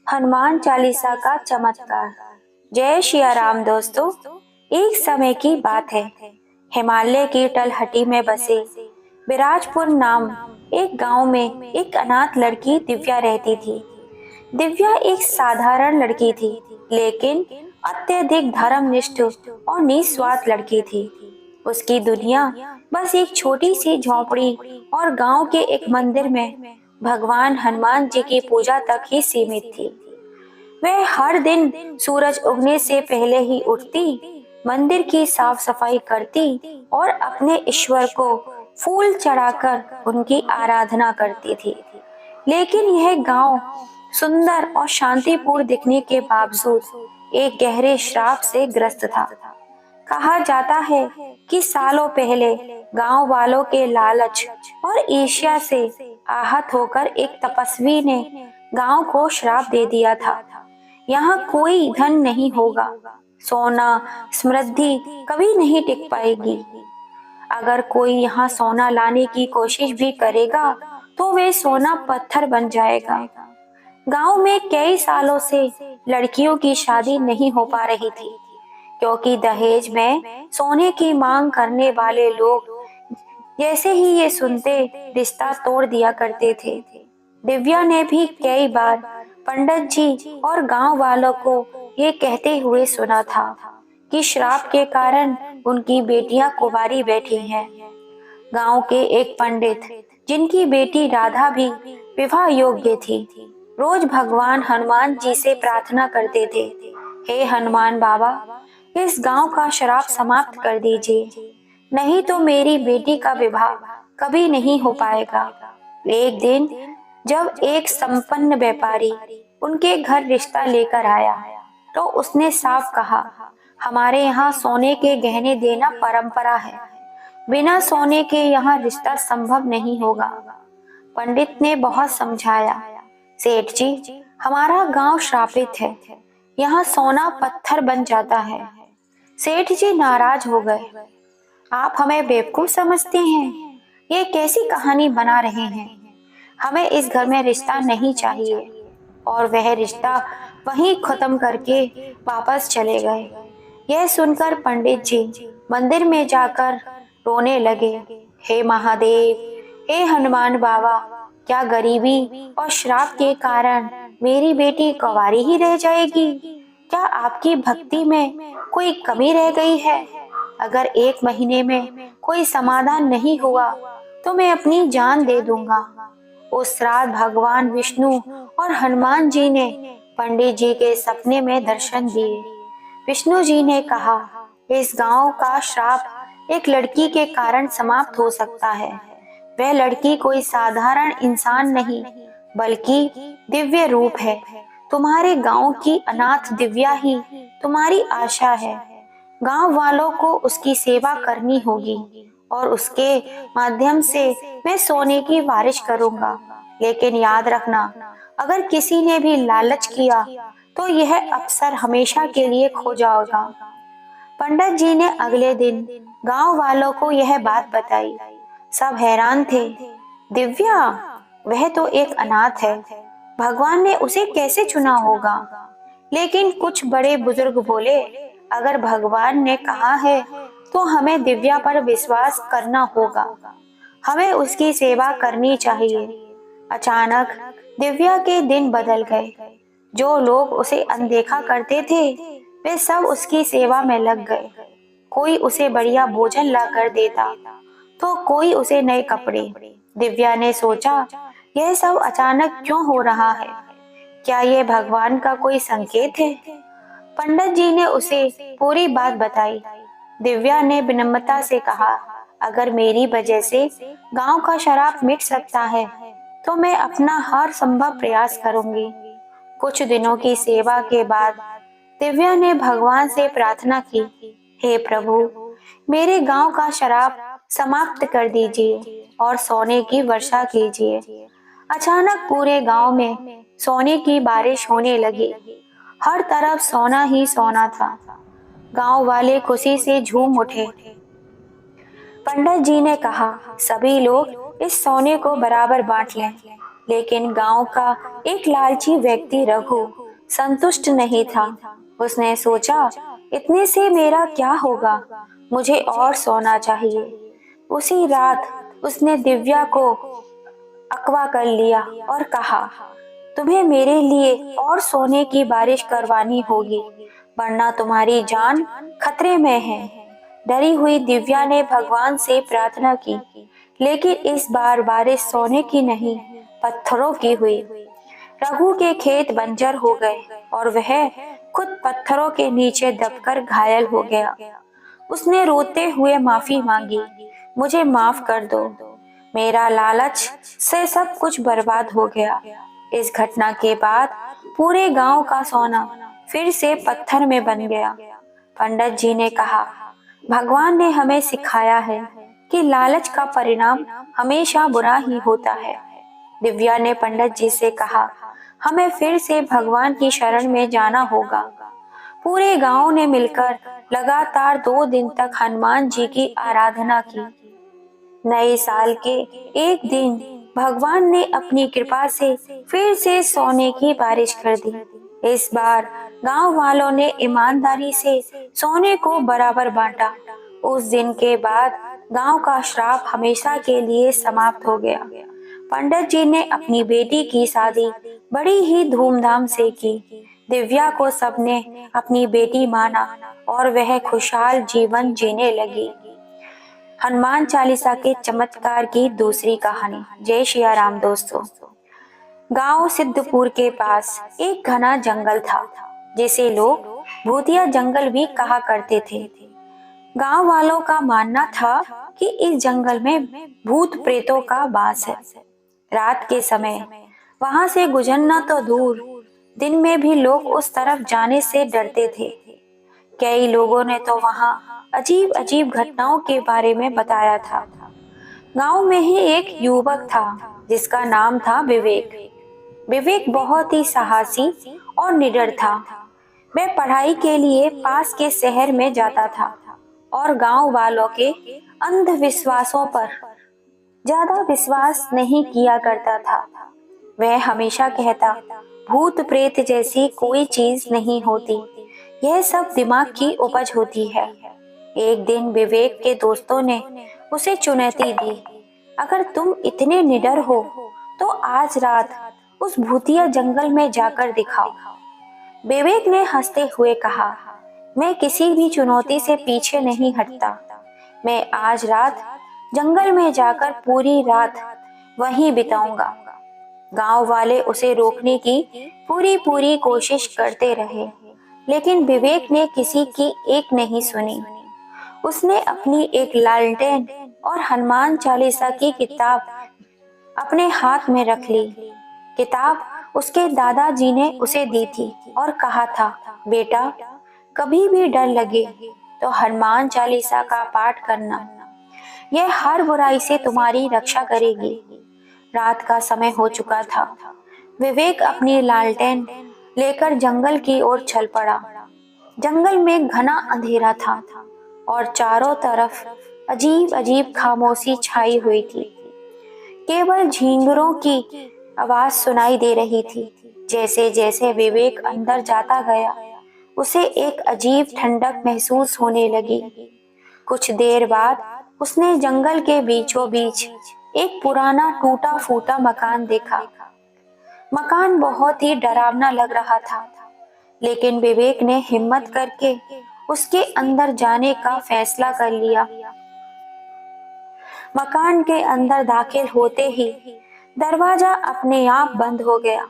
हनुमान चालीसा का चमत्कार। जय सिया राम दोस्तों। एक समय की बात है, हिमालय की तलहटी में बसे बिराजपुर नाम एक गांव में एक अनाथ लड़की दिव्या रहती थी। दिव्या एक साधारण लड़की थी, लेकिन अत्यधिक धर्मनिष्ठ और निस्वार्थ लड़की थी। उसकी दुनिया बस एक छोटी सी झोपड़ी और गांव के एक मंदिर में भगवान हनुमान जी की पूजा तक ही सीमित थी। वह हर दिन सूरज उगने से पहले ही उठती, मंदिर की साफ सफाई करती और अपने ईश्वर को फूल चढ़ाकर उनकी आराधना करती थी। लेकिन यह गांव सुंदर और शांतिपूर्ण दिखने के बावजूद एक गहरे श्राप से ग्रस्त था। कहा जाता है कि सालों पहले गांव वालों के लालच और ईर्ष्या से आहत होकर एक तपस्वी ने गांव को श्राप दे दिया था। यहाँ कोई धन नहीं होगा, सोना समृद्धि कभी नहीं टिक पाएगी। अगर कोई यहाँ सोना लाने की कोशिश भी करेगा तो वे सोना पत्थर बन जाएगा। गांव में कई सालों से लड़कियों की शादी नहीं हो पा रही थी, क्योंकि दहेज में सोने की मांग करने वाले लोग जैसे ही ये सुनते रिश्ता तोड़ दिया करते थे। दिव्या ने भी कई बार पंडित जी और गांव वालों को ये कहते हुए सुना था कि श्राप के कारण उनकी बेटियां कुंवारी बैठी हैं। गांव के एक पंडित, जिनकी बेटी राधा भी विवाह योग्य थी, रोज भगवान हनुमान जी से प्रार्थना करते थे, हे हनुमान बाबा, इस गांव का श्राप समाप्त कर दीजिए, नहीं तो मेरी बेटी का विवाह कभी नहीं हो पाएगा। एक दिन जब एक संपन्न व्यापारी उनके घर रिश्ता लेकर आया तो उसने साफ कहा, हमारे यहाँ सोने के गहने देना परंपरा है, बिना सोने के यहाँ रिश्ता संभव नहीं होगा। पंडित ने बहुत समझाया, सेठ जी, हमारा गांव श्रापित है, यहाँ सोना पत्थर बन जाता है। सेठ जी नाराज हो गए, आप हमें बेवकूफ समझते हैं, ये कैसी कहानी बना रहे हैं, हमें इस घर में रिश्ता नहीं चाहिए। और वह रिश्ता वहीं खत्म करके वापस चले गए। यह सुनकर पंडित जी मंदिर में जाकर रोने लगे, हे महादेव, हे हनुमान बाबा, क्या गरीबी और श्राप के कारण मेरी बेटी कुंवारी ही रह जाएगी? क्या आपकी भक्ति में कोई कमी रह गई है? अगर 1 महीने में कोई समाधान नहीं हुआ तो मैं अपनी जान दे दूंगा। उस रात भगवान विष्णु और हनुमान जी ने पंडित जी के सपने में दर्शन दिए। विष्णु जी ने कहा, इस गांव का श्राप एक लड़की के कारण समाप्त हो सकता है। वह लड़की कोई साधारण इंसान नहीं, बल्कि दिव्य रूप है। तुम्हारे गांव की अनाथ दिव्या ही तुम्हारी आशा है। गांव वालों को उसकी सेवा करनी होगी और उसके माध्यम से मैं सोने की बारिश करूंगा। लेकिन याद रखना, अगर किसी ने भी लालच किया तो यह अवसर हमेशा के लिए खो जाएगा। पंडित जी ने अगले दिन गांव वालों को यह बात बताई। सब हैरान थे, दिव्या, वह तो एक अनाथ है, भगवान ने उसे कैसे चुना होगा? लेकिन कुछ बड़े बुजुर्ग बोले, अगर भगवान ने कहा है तो हमें दिव्या पर विश्वास करना होगा, हमें उसकी सेवा करनी चाहिए। अचानक दिव्या के दिन बदल गए। जो लोग उसे अनदेखा करते थे वे सब उसकी सेवा में लग गए। कोई उसे बढ़िया भोजन ला कर देता तो कोई उसे नए कपड़े। दिव्या ने सोचा, यह सब अचानक क्यों हो रहा है? क्या यह भगवान का कोई संकेत है? पंडित जी ने उसे पूरी बात बताई। दिव्या ने विनम्रता से कहा, अगर मेरी वजह से गांव का श्राप मिट सकता है तो मैं अपना हर संभव प्रयास करूंगी। कुछ दिनों की सेवा के बाद दिव्या ने भगवान से प्रार्थना की, हे प्रभु, मेरे गांव का श्राप समाप्त कर दीजिए और सोने की वर्षा कीजिए। अचानक पूरे गांव में सोने की बारिश होने लगी। हर तरफ सोना ही सोना था। गांव वाले खुशी से झूम उठे। पंडित जी ने कहा, सभी लोग इस सोने को बराबर बांट लें। लेकिन गांव का एक लालची व्यक्ति रघु संतुष्ट नहीं था। उसने सोचा, इतने से मेरा क्या होगा, मुझे और सोना चाहिए। उसी रात उसने दिव्या को अगवा कर लिया और कहा, तुम्हें मेरे लिए और सोने की बारिश करवानी होगी, वरना तुम्हारी जान खतरे में है। डरी हुई दिव्या ने भगवान से प्रार्थना की, लेकिन इस बार बारिश सोने की नहीं, पत्थरों की हुई। रघु के खेत बंजर हो गए और वह खुद पत्थरों के नीचे दबकर घायल हो गया। उसने रोते हुए माफी मांगी, मुझे माफ कर दो, मेरा लालच से सब कुछ बर्बाद हो गया। इस घटना के बाद पूरे गांव का सोना फिर से पत्थर में बन गया। पंडित जी ने कहा, भगवान ने हमें सिखाया है कि लालच का परिणाम हमेशा बुरा ही होता है। दिव्या ने पंडित जी से कहा, हमें फिर से भगवान की शरण में जाना होगा। पूरे गांव ने मिलकर लगातार 2 दिन तक हनुमान जी की आराधना की। नए साल के एक दिन भगवान ने अपनी कृपा से फिर से सोने की बारिश कर दी। इस बार गांव वालों ने ईमानदारी से सोने को बराबर बांटा। उस दिन के बाद गांव का श्राप हमेशा के लिए समाप्त हो गया। पंडित जी ने अपनी बेटी की शादी बड़ी ही धूमधाम से की। दिव्या को सबने अपनी बेटी माना और वह खुशहाल जीवन जीने लगी। हनुमान चालीसा के चमत्कार की दूसरी कहानी। जय सिया राम दोस्तों। गांव सिद्धपुर के पास एक घना जंगल था, जिसे लोग भूतिया जंगल भी कहा करते थे। गांव वालों का मानना था कि इस जंगल में भूत प्रेतों का वास है। रात के समय वहां से गुजरना तो दूर, दिन में भी लोग उस तरफ जाने से डरते थे। कई लोगों ने तो वहां अजीब अजीब घटनाओं के बारे में बताया था। गांव में ही एक युवक था जिसका नाम था विवेक। विवेक बहुत ही साहसी और निडर था। वह पढ़ाई के लिए पास के शहर में जाता था और गांव वालों के अंधविश्वासों पर ज्यादा विश्वास नहीं किया करता था। वह हमेशा कहता, भूत प्रेत जैसी कोई चीज नहीं होती, यह सब दिमाग की उपज होती है। एक दिन विवेक के दोस्तों ने उसे चुनौती दी, अगर तुम इतने निडर हो तो आज रात उस भूतिया जंगल में जाकर दिखाओ। विवेक ने हंसते हुए कहा, मैं किसी भी चुनौती से पीछे नहीं हटता। मैं आज रात जंगल में जाकर पूरी रात वहीं बिताऊंगा। गांव वाले उसे रोकने की पूरी कोशिश करते रहे, लेकिन विवेक ने किसी की एक नहीं सुनी। उसने अपनी एक लालटेन और हनुमान चालीसा की किताब अपने हाथ में रख ली। किताब उसके दादाजी ने उसे दी थी और कहा था, बेटा, कभी भी डर लगे तो हनुमान चालीसा का पाठ करना, यह हर बुराई से तुम्हारी रक्षा करेगी। रात का समय हो चुका था। विवेक अपनी लालटेन लेकर जंगल की ओर चल पड़ा। जंगल में घना अंधेरा था और चारों तरफ अजीब अजीब खामोशी छाई हुई थी। केवल झींगरों की आवाज सुनाई दे रही थी। जैसे जैसे विवेक अंदर जाता गया, उसे एक अजीब ठंडक महसूस होने लगी। कुछ देर बाद उसने जंगल के बीचों बीच एक पुराना टूटा फूटा मकान देखा। मकान बहुत ही डरावना लग रहा था, लेकिन विवेक ने हिम्मत करके उसके अंदर जाने का फैसला कर लिया। मकान के अंदर दाखिल होते ही दरवाजा अपने आप बंद हो गया।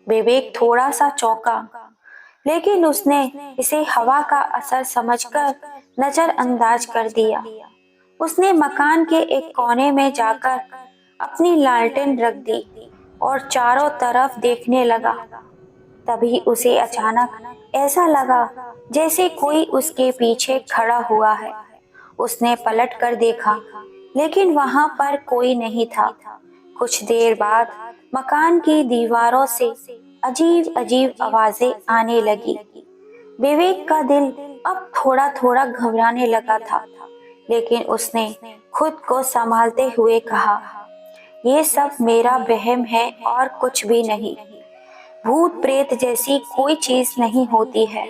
विवेक थोड़ा सा चौंका, लेकिन उसने इसे हवा का असर समझकर नजरअंदाज कर दिया। उसने मकान के एक कोने में जाकर अपनी लालटेन रख दी और चारों तरफ देखने लगा। तभी उसे अचानक ऐसा लगा जैसे कोई उसके पीछे खड़ा हुआ है। उसने पलट कर देखा, लेकिन वहां पर कोई नहीं था। कुछ देर बाद मकान की दीवारों से अजीब अजीब आवाजें आने लगी। विवेक का दिल अब थोड़ा थोड़ा घबराने लगा था, लेकिन उसने खुद को संभालते हुए कहा, ये सब मेरा वहम है और कुछ भी नहीं। भूत प्रेत जैसी कोई चीज नहीं होती है।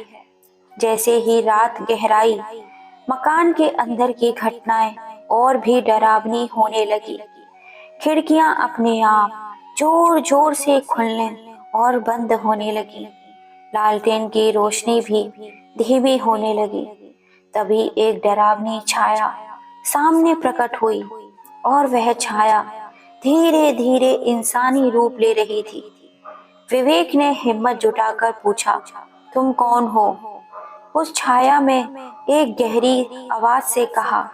जैसे ही रात गहराई, मकान के अंदर की घटनाएं और भी डरावनी होने लगी। खिड़कियां अपने आप जोर जोर से खुलने और बंद होने लगी। लालटेन की रोशनी भी धीमी होने लगी। तभी एक डरावनी छाया सामने प्रकट हुई और वह छाया धीरे धीरे इंसानी रूप ले रही थी। विवेक ने हिम्मत जुटाकर पूछा, तुम कौन हो? उस छाया में एक गहरी आवाज से कहा,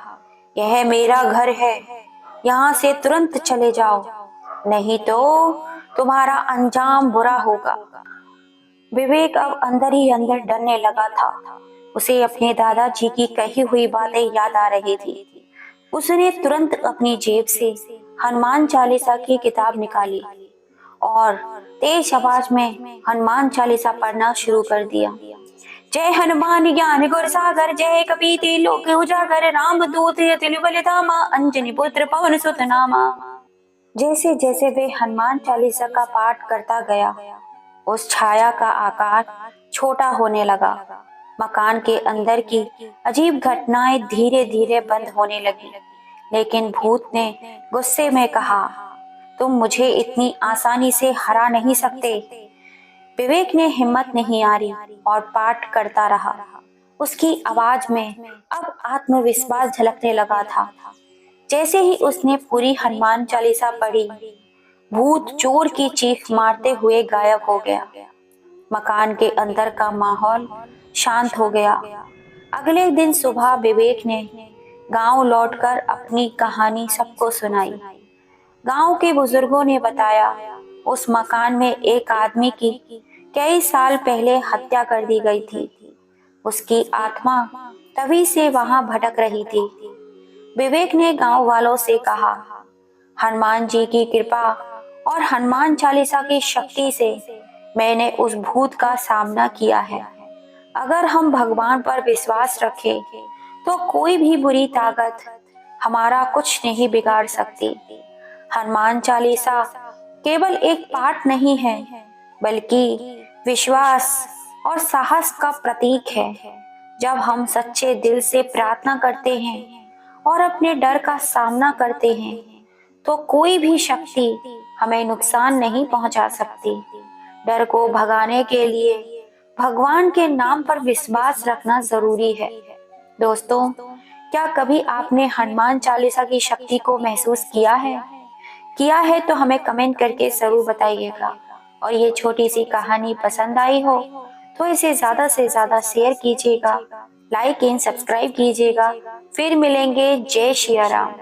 यह मेरा घर है, यहाँ से तुरंत चले जाओ, नहीं तो तुम्हारा अंजाम बुरा होगा। विवेक अब अंदर ही अंदर डरने लगा था। उसे अपने दादाजी की कही हुई बातें याद आ रही थी। उसने तुरंत अपनी जेब से हनुमान चालीसा की किताब निकाली और तेज आवाज में हनुमान चालीसा पढ़ना शुरू कर दिया। जय हनुमान ज्ञान गुण सागर, जय कपीति लोक उजागर, राम दूत अतुल्य बल धामा, अंजनी पुत्र पवन सुत नामा। जैसे जैसे वे हनुमान चालीसा का पाठ करता गया, उस छाया का आकार छोटा होने लगा। मकान के अंदर की अजीब घटनाएं धीरे धीरे बंद होने लगी। लेकिन भूत ने गुस्से में कहा, तुम मुझे इतनी आसानी से हरा नहीं सकते। विवेक ने हिम्मत नहीं हारी और पाठ करता रहा। उसकी आवाज में अब आत्मविश्वास झलकने लगा था। जैसे ही उसने पूरी हनुमान चालीसा पढ़ी, भूत चोर की चीख मारते हुए गायब हो गया। मकान के अंदर का माहौल शांत हो गया। अगले दिन सुबह विवेक ने गांव लौटकर अपनी कहानी सबको सुनाई। गांव के बुजुर्गों ने बताया, उस मकान में एक आदमी की कई साल पहले हत्या कर दी गई थी। उसकी आत्मा तभी से वहां भटक रही थी। विवेक ने गांव वालों से कहा, हनुमान जी की कृपा और हनुमान चालीसा की शक्ति से मैंने उस भूत का सामना किया है। अगर हम भगवान पर विश्वास रखें तो कोई भी बुरी ताकत हमारा कुछ नहीं बिगाड़ सकती। हनुमान चालीसा केवल एक पाठ नहीं है, बल्कि विश्वास और साहस का प्रतीक है। जब हम सच्चे दिल से प्रार्थना करते हैं और अपने डर का सामना करते हैं, तो कोई भी शक्ति हमें नुकसान नहीं पहुंचा सकती। डर को भगाने के लिए भगवान के नाम पर विश्वास रखना जरूरी है। दोस्तों, क्या कभी आपने हनुमान चालीसा की शक्ति को महसूस किया है? किया है तो हमें कमेंट करके जरूर बताइएगा। और ये छोटी सी कहानी पसंद आई हो तो इसे ज्यादा से ज्यादा शेयर कीजिएगा, लाइक एंड सब्सक्राइब कीजिएगा। फिर मिलेंगे। जय श्री राम।